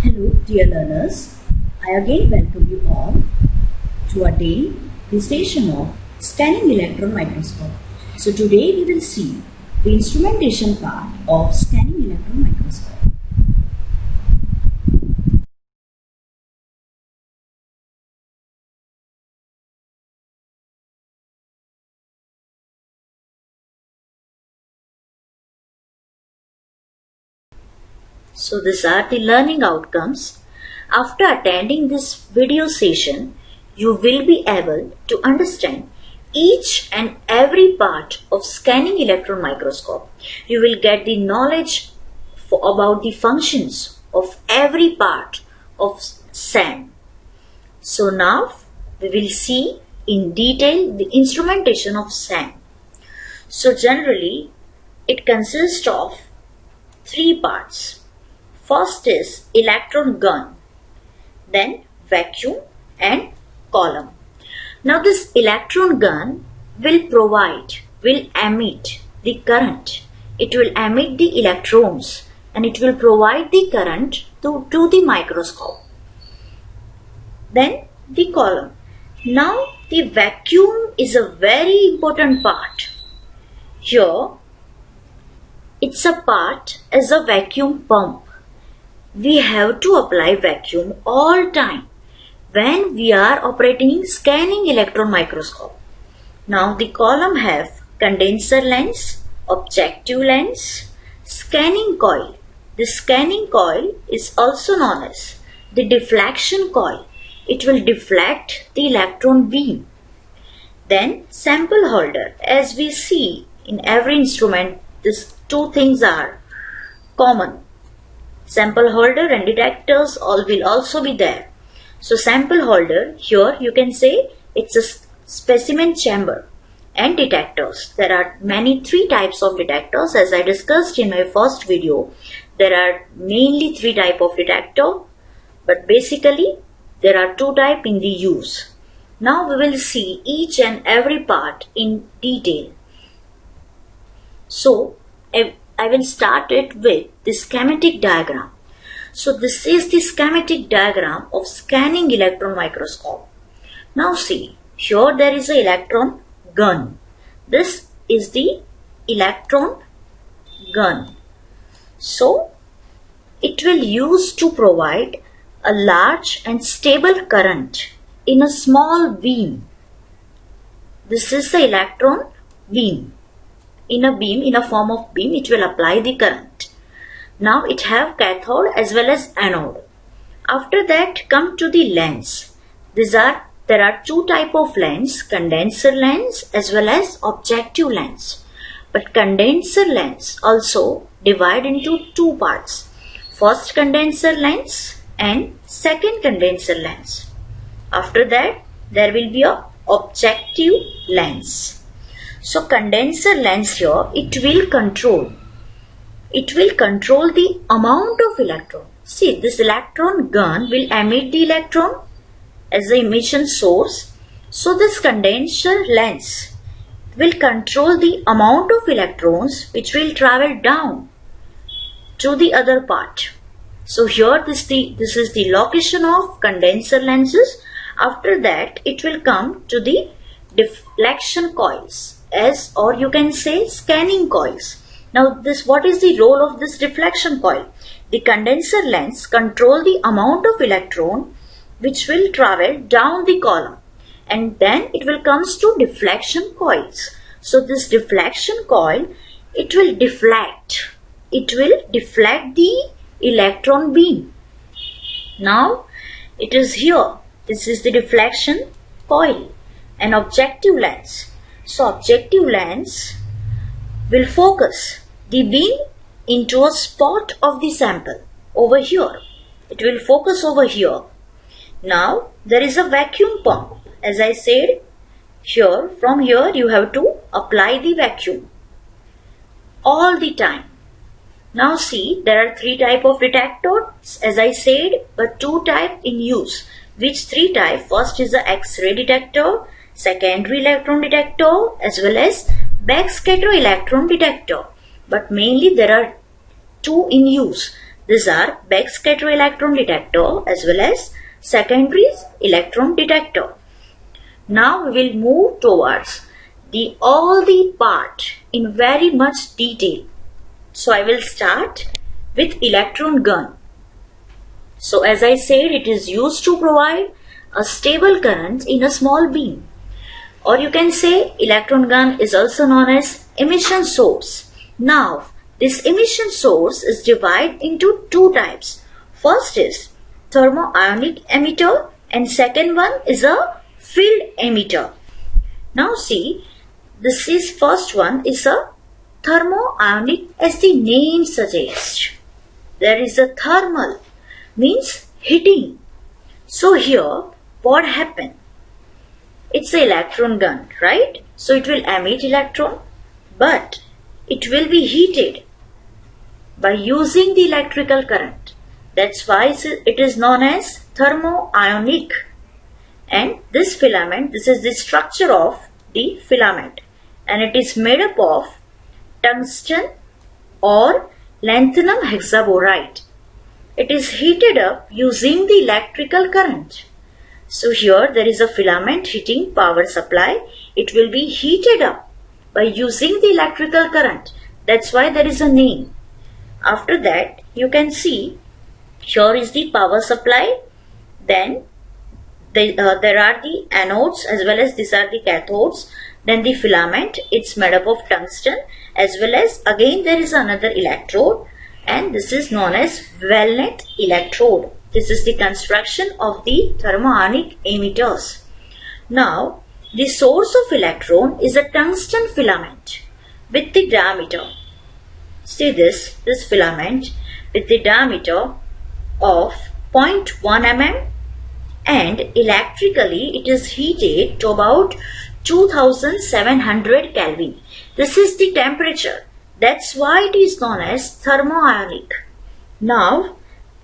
Hello dear learners, I again welcome you all to the station of scanning electron microscope. So today we will see the instrumentation part of scanning electron microscope. So these are the learning outcomes. After attending this video session, you will be able to understand each and every part of scanning electron microscope. You will get the knowledge about the functions of every part of SAM. So now we will see in detail the instrumentation of SAM. So generally it consists of three parts. First is electron gun, then vacuum and column. Now this electron gun will emit the current. It will emit the electrons and it will provide the current to the microscope. Then the column. Now the vacuum is a very important part. Here it's a part as a vacuum pump. We have to apply vacuum all time when we are operating scanning electron microscope. Now the column have condenser lens, objective lens, scanning coil. The scanning coil is also known as the deflection coil. It will deflect the electron beam. Then sample holder. As we see in every instrument, these two things are common. Sample holder and detectors will also be there. So sample holder, here you can say it's a specimen chamber, and detectors. There are three types of detectors. As I discussed in my first video, there are mainly three types of detector, but basically there are two types in the use. Now we will see each and every part in detail. So I will start it with the schematic diagram. So this is the schematic diagram of scanning electron microscope. Now see, here there is an electron gun. This is the electron gun. So it will use to provide a large and stable current in a small beam. This is the electron beam. In a form of beam, it will apply the current. Now it have cathode as well as anode. After that come to the lens. There are two type of lens, condenser lens as well as objective lens. But condenser lens also divide into two parts. First condenser lens and second condenser lens. After that there will be a objective lens. So condenser lens here, it will control the amount of electron. See, this electron gun will emit the electron as the emission source. So this condenser lens will control the amount of electrons which will travel down to the other part. So here this is the location of condenser lenses. After that it will come to the deflection coils, or you can say scanning coils. Now what is the role of this deflection coil? The condenser lens control the amount of electron which will travel down the column, and then it will comes to deflection coils. So this deflection coil, it will deflect the electron beam. Now it is here. This is the deflection coil and objective lens. So objective lens will focus the beam into a spot of the sample over here. It will focus over here. Now there is a vacuum pump. As I said, from here you have to apply the vacuum all the time. Now see, there are three type of detectors as I said, but two type in use. Which three type? First is the X-ray detector, secondary electron detector as well as backscatter electron detector. But mainly there are two in use. These are backscatter electron detector as well as secondary electron detector. Now we will move towards all the part in very much detail. So I will start with electron gun. So as I said, it is used to provide a stable current in a small beam. Or you can say electron gun is also known as emission source. Now this emission source is divided into two types. First is thermoionic emitter and second one is a field emitter. Now see, this is first one is a thermoionic, as the name suggests. There is a thermal, means heating. So here what happened? It's an electron gun, right? So it will emit electron, but it will be heated by using the electrical current. That's why it is known as thermoionic. And this filament, this is the structure of the filament, and it is made up of tungsten or lanthanum hexaboride. It is heated up using the electrical current. So here there is a filament heating power supply. It will be heated up by using the electrical current. That's why there is a name. After that you can see here is the power supply. Then there are the anodes as well as these are the cathodes. Then the filament, it's made up of tungsten as well as again there is another electrode, and this is known as Valmet electrode. This is the construction of the thermoionic emitters. Now the source of electron is a tungsten filament with the diameter. See this filament with the diameter of 0.1 mm, and electrically it is heated to about 2700 Kelvin. This is the temperature. That's why it is known as thermoionic. Now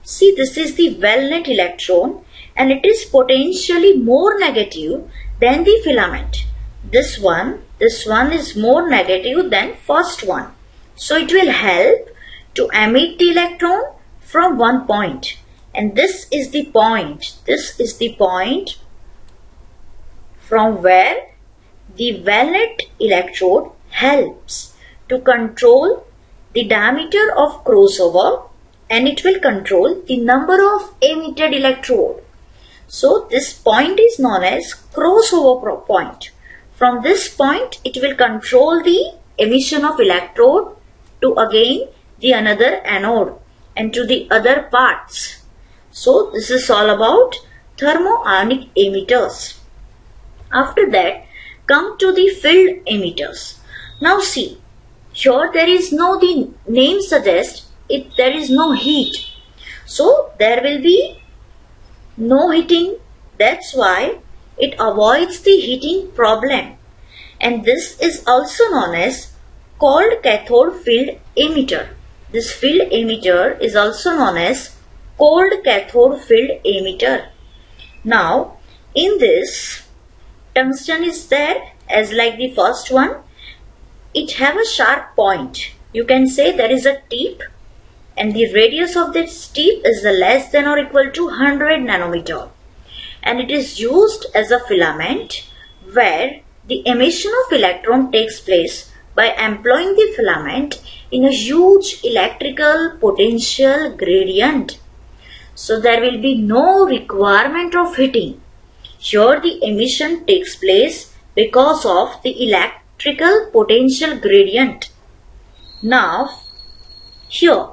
see, this is the Valmet electron and it is potentially more negative than the filament. This one is more negative than first one. So it will help to emit the electron from one point. And this is the point. This is the point from where the Valmet electrode helps to control the diameter of crossover, and it will control the number of emitted electrode. So this point is known as crossover point. From this point it will control the emission of electrode to again the another anode and to the other parts. So this is all about thermoionic emitters. After that come to the field emitters. Now see, here there is no, the name suggests it, there is no heat. So there will be no heating. That's why it avoids the heating problem. And this is also known as cold cathode field emitter. This field emitter is also known as cold cathode field emitter. Now in this, tungsten is there as like the first one. It have a sharp point. You can say there is a tip, and the radius of this tip is less than or equal to 100 nanometer. And it is used as a filament where the emission of electron takes place by employing the filament in a huge electrical potential gradient. So there will be no requirement of heating. Here the emission takes place because of the electrical potential gradient. Now here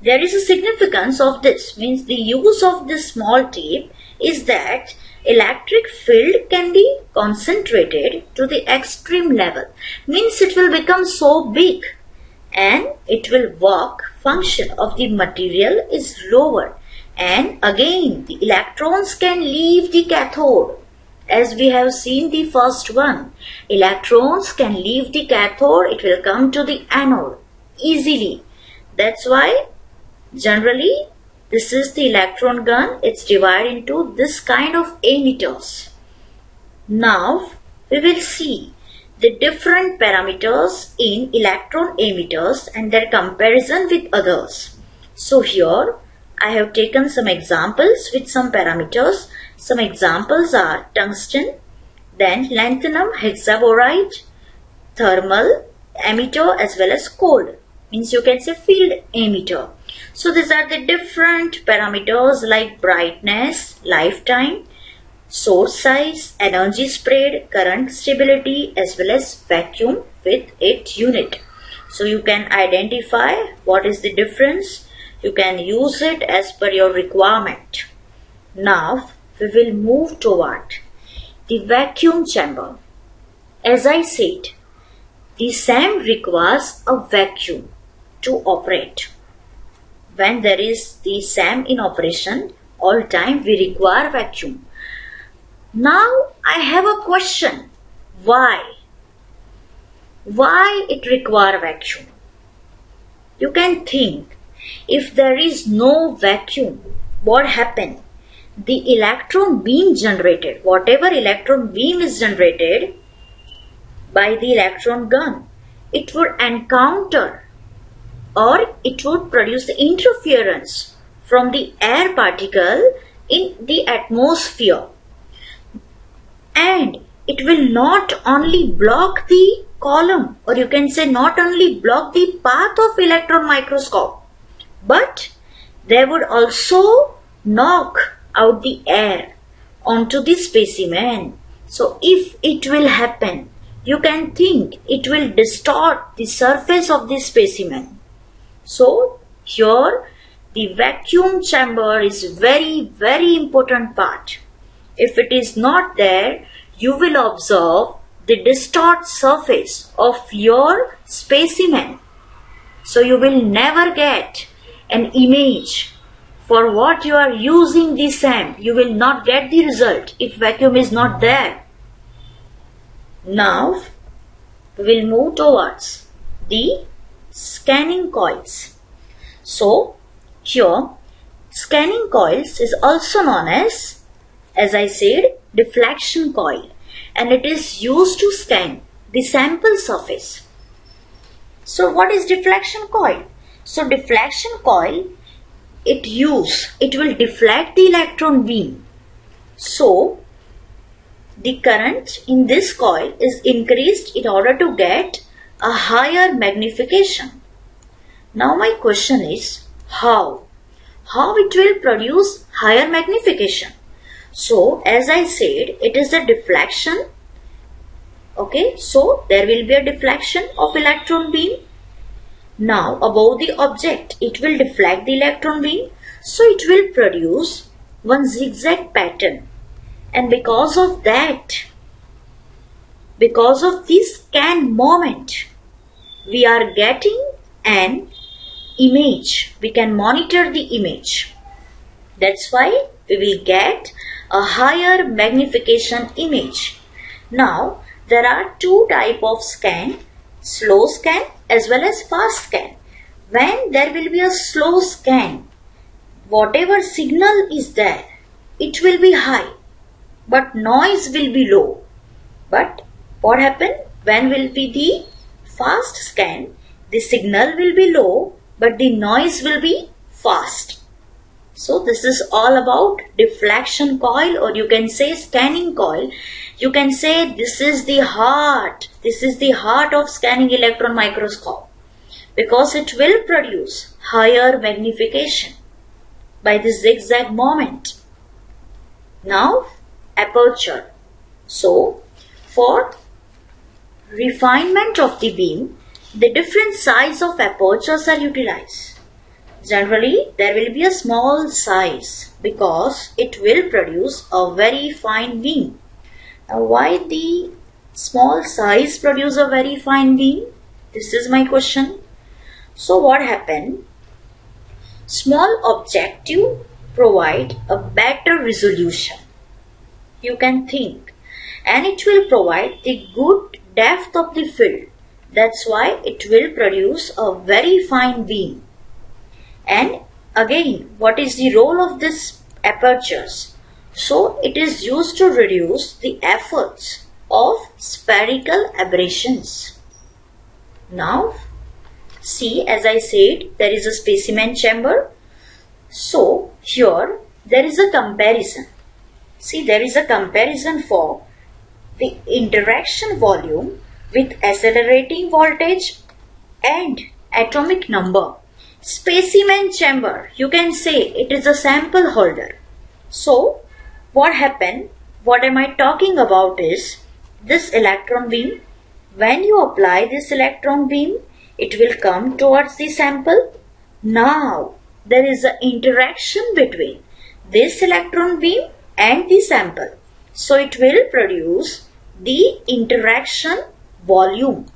there is a significance of this, means the use of this small tip is that electric field can be concentrated to the extreme level, means it will become so big and it will work function of the material is lower, and again the electrons can leave the cathode. As we have seen the first one, electrons can leave the cathode, it will come to the anode easily. That's why generally this is the electron gun. It's divided into this kind of emitters. Now we will see the different parameters in electron emitters and their comparison with others. So here I have taken some examples with some parameters. Some examples are tungsten, then lanthanum hexaboride, thermal emitter as well as cold. Means you can say field emitter. So these are the different parameters like brightness, lifetime, source size, energy spread, current stability as well as vacuum with its unit. So you can identify what is the difference. You can use it as per your requirement. Now we will move toward the vacuum chamber. As I said, the SAM requires a vacuum to operate. When there is the SAM in operation, all time we require vacuum. Now I have a question. Why? Why it require vacuum? You can think, if there is no vacuum, what happen? The electron beam generated, whatever electron beam is generated by the electron gun, it would encounter or it would produce the interference from the air particle in the atmosphere. And it will not only block the column, or you can say not only block the path of electron microscope, but they would also knock out the air onto the specimen. So if it will happen, you can think it will distort the surface of the specimen. So here the vacuum chamber is very important part. If it is not there, you will observe the distort surface of your specimen. So you will never get an image for what you are using the SAM. You will not get the result if vacuum is not there. Now we will move towards the scanning coils. So here scanning coils is also known as I said, deflection coil, and it is used to scan the sample surface. So what is deflection coil? So deflection coil, it will deflect the electron beam. So the current in this coil is increased in order to get a higher magnification. Now my question is, how it will produce higher magnification? So as I said, it is a deflection. Okay, so there will be a deflection of electron beam. Now above the object, it will deflect the electron beam. So it will produce one zigzag pattern. And because of that, because of this scan moment, we are getting an image. We can monitor the image. That's why we will get a higher magnification image. Now there are two types of scan, slow scan as well as fast scan. When there will be a slow scan, whatever signal is there, it will be high, but noise will be low. But what happen when will be the fast scan? The signal will be low, but the noise will be fast. So this is all about deflection coil, or you can say scanning coil. You can say this is the heart. This is the heart of scanning electron microscope, because it will produce higher magnification by the zigzag moment. Now aperture. So for refinement of the beam, the different size of apertures are utilized. Generally, there will be a small size because it will produce a very fine beam. Now, why the small size produce a very fine beam? This is my question. So, what happened? Small objective provide a better resolution. You can think, and it will provide the good depth of the field. That's why it will produce a very fine beam. And again, what is the role of this apertures? So it is used to reduce the efforts of spherical aberrations. Now See, as I said, there is a specimen chamber. So here there is a comparison. See, there is a comparison for the interaction volume with accelerating voltage and atomic number. Specimen chamber, you can say it is a sample holder. So what happened, what am I talking about is this electron beam. When you apply this electron beam, it will come towards the sample. Now there is an interaction between this electron beam and the sample. So it will produce the interaction volume.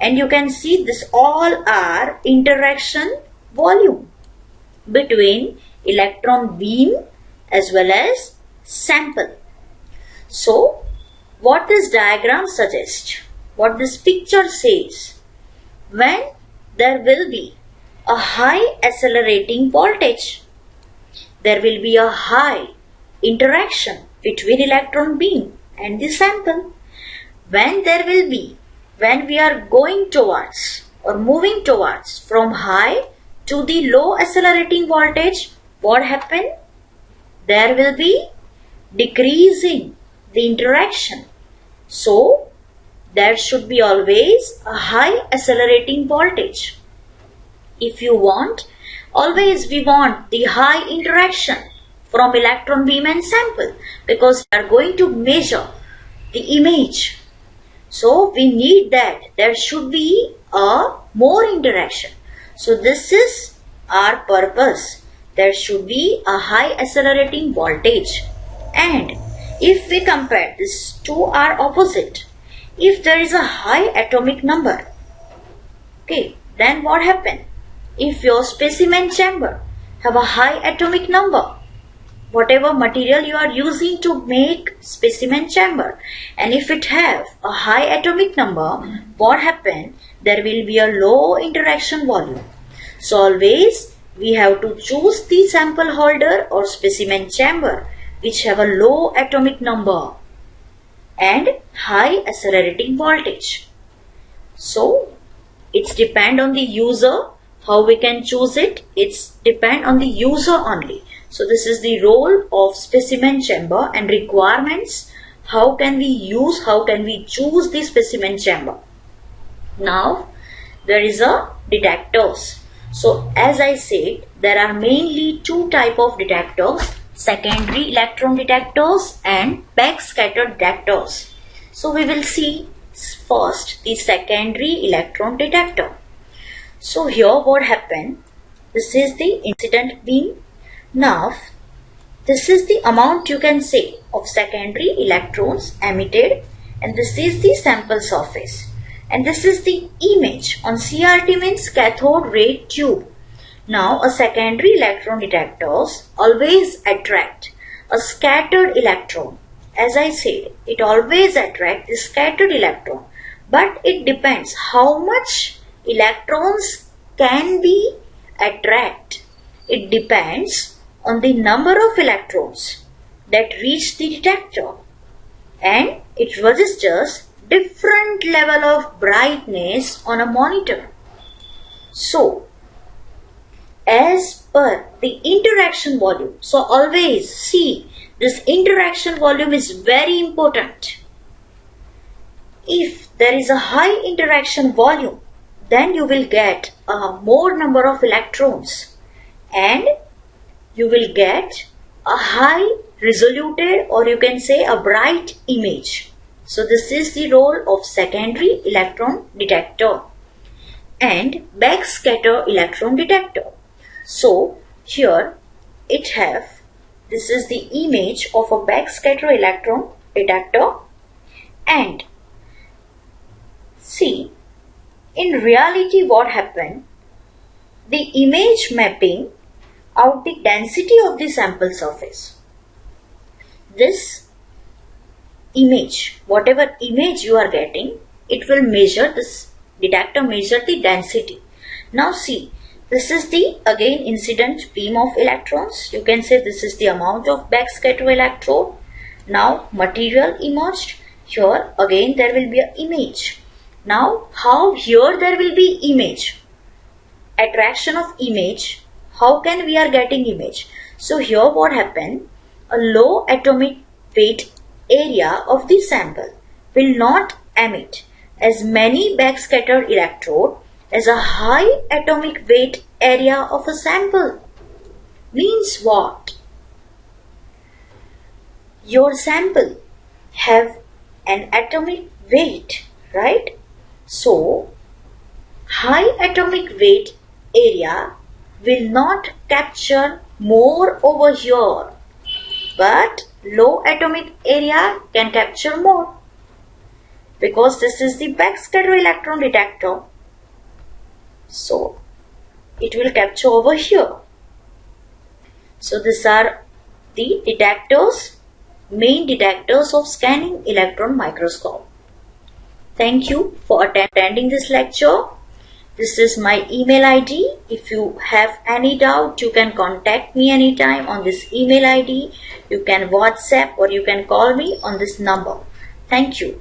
And you can see this all are interaction volume between electron beam as well as sample. So what this diagram suggests, what this picture says, when there will be a high accelerating voltage, there will be a high interaction between electron beam and the sample. When we are going towards or moving towards from high to the low accelerating voltage, what happen? There will be decreasing the interaction. So there should be always a high accelerating voltage. If you want, always we want the high interaction from electron beam and sample, because we are going to measure the image. So we need that there should be a more interaction. So this is our purpose. There should be a high accelerating voltage. And if we compare this to our opposite, if there is a high atomic number, okay, then what happens? If your specimen chamber have a high atomic number, whatever material you are using to make specimen chamber, and if it have a high atomic number, what happen? There will be a low interaction volume. So always we have to choose the sample holder or specimen chamber which have a low atomic number and high accelerating voltage. So it's depend on the user how we can choose it. It's depend on the user only. So this is the role of specimen chamber and requirements. How can we choose the specimen chamber? Now there is a detectors. So as I said, there are mainly two type of detectors: secondary electron detectors and backscatter detectors. So we will see first the secondary electron detector. So here what happened? This is the incident beam. Now this is the amount, you can say, of secondary electrons emitted, and this is the sample surface, and this is the image on CRT, means cathode ray tube. Now a secondary electron detectors always attract a scattered electron. As I said, it always attracts a scattered electron, but it depends how much electrons can be attract. It depends on the number of electrons that reach the detector, and it registers different level of brightness on a monitor. So as per the interaction volume, so always see this interaction volume is very important. If there is a high interaction volume, then you will get a more number of electrons and you will get a high resoluted, or you can say a bright image. So this is the role of secondary electron detector and backscatter electron detector. So here it have, this is the image of a backscatter electron detector, and see, in reality what happened, the image mapping out the density of the sample surface. This image, whatever image you are getting, it will measure, this detector measure the density. Now see, this is the again incident beam of electrons. You can say this is the amount of backscatter electrode. Now material emerged. Here again there will be an image. Now how here there will be image? attraction of image, how can we are getting image? So here what happened, a low atomic weight area of the sample will not emit as many backscattered electrode as a high atomic weight area of a sample. Means what? Your sample have an atomic weight, right? So high atomic weight area will not capture more over here, but low atomic area can capture more, because this is the backscatter electron detector. So it will capture over here. So these are the detectors, main detectors of scanning electron microscope. Thank you for attending this lecture. This is my email ID. If you have any doubt, you can contact me anytime on this email ID. You can WhatsApp or you can call me on this number. Thank you.